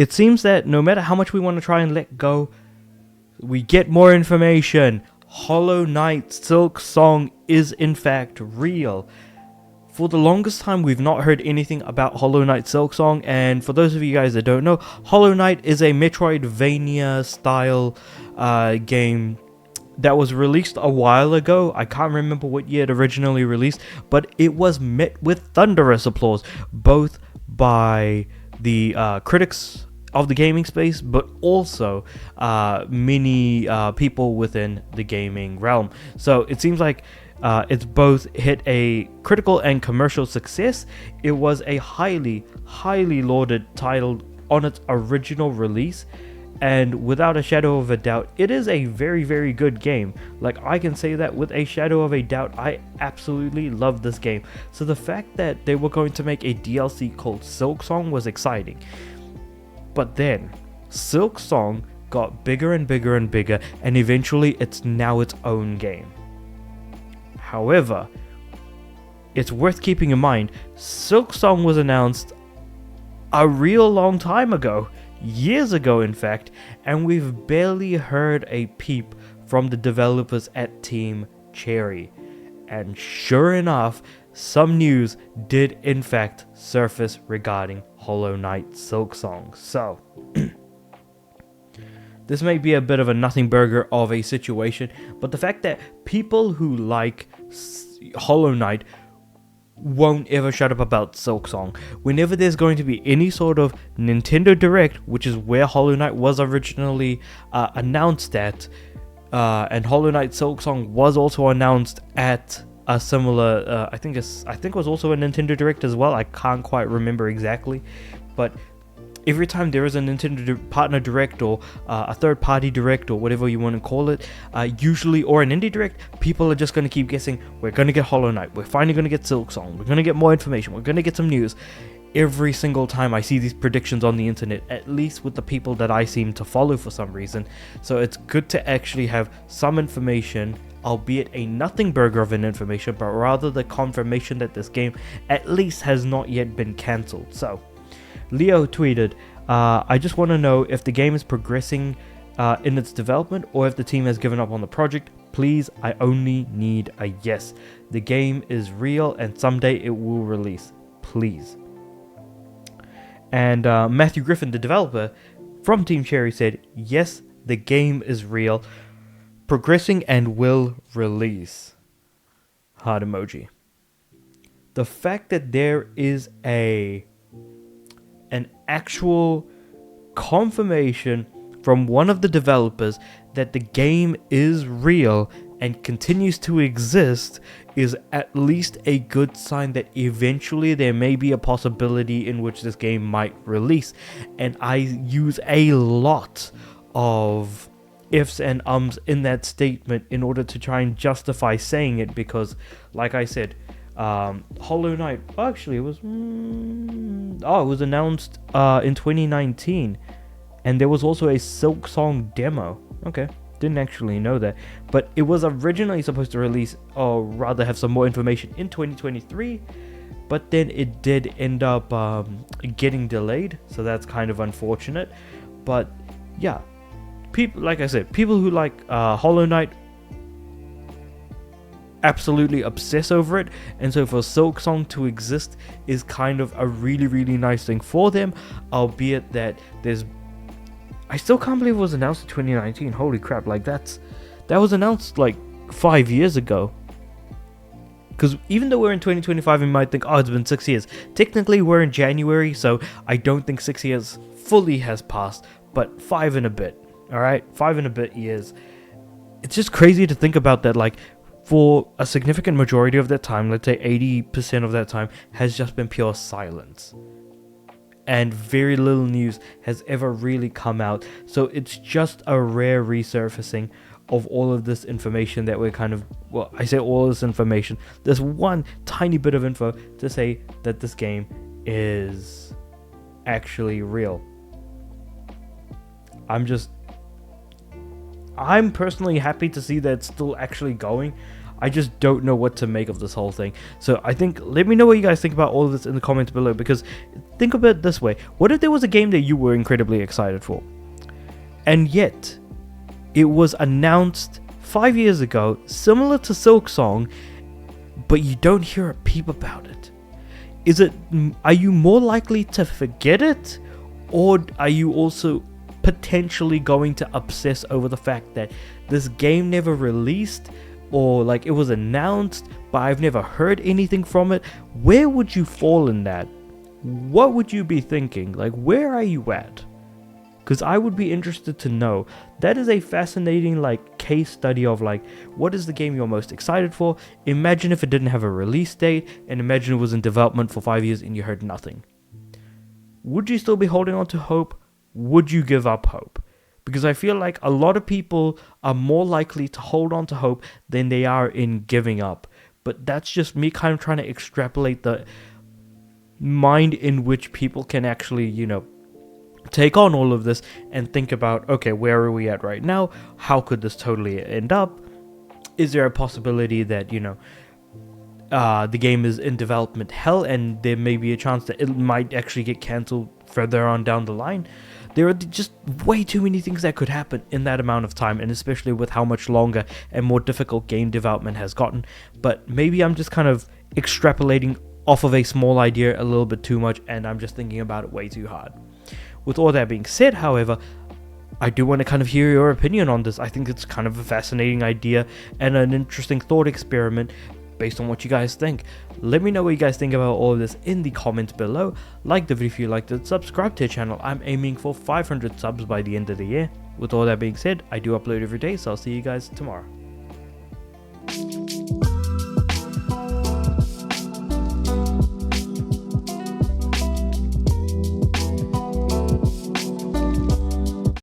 it seems that no matter how much we want to try and let go, we get more information. Hollow Knight Silksong is in fact real. For the longest time, we've not heard anything about Hollow Knight Silksong, and for those of you guys that don't know, Hollow Knight is a Metroidvania style game that was released a while ago. I can't remember what year it originally released, but it was met with thunderous applause, both by the critics of the gaming space, but also many people within the gaming realm. So it seems like it's both hit a critical and commercial success. It was a highly lauded title on its original release, and without a shadow of a doubt, it is a very good game. Like, I can say that with a shadow of a doubt. I absolutely love this game. So the fact that they were going to make a DLC called Silksong was exciting. But then Silksong got bigger and bigger and bigger, and eventually it's now its own game. However, it's worth keeping in mind, Silksong was announced a real long time ago, years ago in fact, and we've barely heard a peep from the developers at Team Cherry. And sure enough, some news did in fact surface regarding Hollow Knight Silksong. So, this may be a bit of a nothing burger of a situation, but the fact that people who like Hollow Knight won't ever shut up about Silksong. Whenever there's going to be any sort of Nintendo Direct, which is where Hollow Knight was originally announced at, and Hollow Knight Silksong was also announced at a similar, I think it was also a Nintendo Direct as well. I can't quite remember exactly, but every time there is a Nintendo Partner Direct or a third-party Direct or whatever you want to call it, usually, or an Indie Direct, people are just going to keep guessing, we're going to get Hollow Knight, we're finally going to get Silksong, we're going to get more information, we're going to get some news. Every single time I see these predictions on the internet, at least with the people that I seem to follow for some reason. So it's good to actually have some information, albeit a nothing burger of an information, but rather the confirmation that this game at least has not yet been cancelled. So Leo tweeted, I just want to know if the game is progressing in its development or if the team has given up on the project. Please, I only need a yes. The game is real and someday it will release. Please. And Matthew Griffin, the developer from Team Cherry, said, yes, the game is real, progressing and will release. Heart emoji. The fact that there is an actual confirmation from one of the developers that the game is real and continues to exist is at least a good sign that eventually there may be a possibility in which this game might release. And I use a lot of ifs and ums in that statement in order to try and justify saying it, because like I said, Hollow Knight, actually it was announced in 2019, and there was also a Silksong demo. Okay, didn't actually know that, but it was originally supposed to release, or rather have some more information, in 2023, but then it did end up getting delayed, so that's kind of unfortunate. But yeah, people, like I said, people who like Hollow Knight absolutely obsess over it, and so for Silksong to exist is kind of a really nice thing for them, albeit that I still can't believe it was announced in 2019. Holy crap, like that was announced like 5 years ago. Because even though we're in 2025, you might think, oh, it's been 6 years. Technically, we're in January, so I don't think 6 years fully has passed, but 5 and a bit, alright? 5 and a bit years. It's just crazy to think about that, like, for a significant majority of that time, let's say 80% of that time, has just been pure silence. And very little news has ever really come out. So it's just a rare resurfacing of all of this information that we're kind of, well, I say all this information. There's one tiny bit of info to say that this game is actually real. I'm personally happy to see that it's still actually going. I just don't know what to make of this whole thing. So I think, let me know what you guys think about all of this in the comments below, because think of it this way. What if there was a game that you were incredibly excited for, and yet it was announced 5 years ago, similar to Silksong, but you don't hear a peep about it? Are you more likely to forget it, or are you also potentially going to obsess over the fact that this game never released, or like it was announced but I've never heard anything from it? Where would you fall in that? What would you be thinking? Like, where are you at? Because I would be interested to know. That is a fascinating like case study of like, what is the game you're most excited for? Imagine if it didn't have a release date, and imagine it was in development for 5 years and you heard nothing. Would you still be holding on to hope? Would you give up hope? Because I feel like a lot of people are more likely to hold on to hope than they are in giving up. But that's just me kind of trying to extrapolate the mind in which people can actually, you know, take on all of this and think about, okay, where are we at right now? How could this totally end up? Is there a possibility that, you know, the game is in development hell and there may be a chance that it might actually get cancelled further on down the line? There are just way too many things that could happen in that amount of time, and especially with how much longer and more difficult game development has gotten. But maybe I'm just kind of extrapolating off of a small idea a little bit too much, and I'm just thinking about it way too hard. With all that being said, however, I do want to kind of hear your opinion on this. I think it's kind of a fascinating idea and an interesting thought experiment based on what you guys think. Let me know what you guys think about all of this in the comments below. Like the video if you liked it, subscribe to the channel. I'm aiming for 500 subs by the end of the year. With all that being said, I do upload every day, so I'll see you guys tomorrow.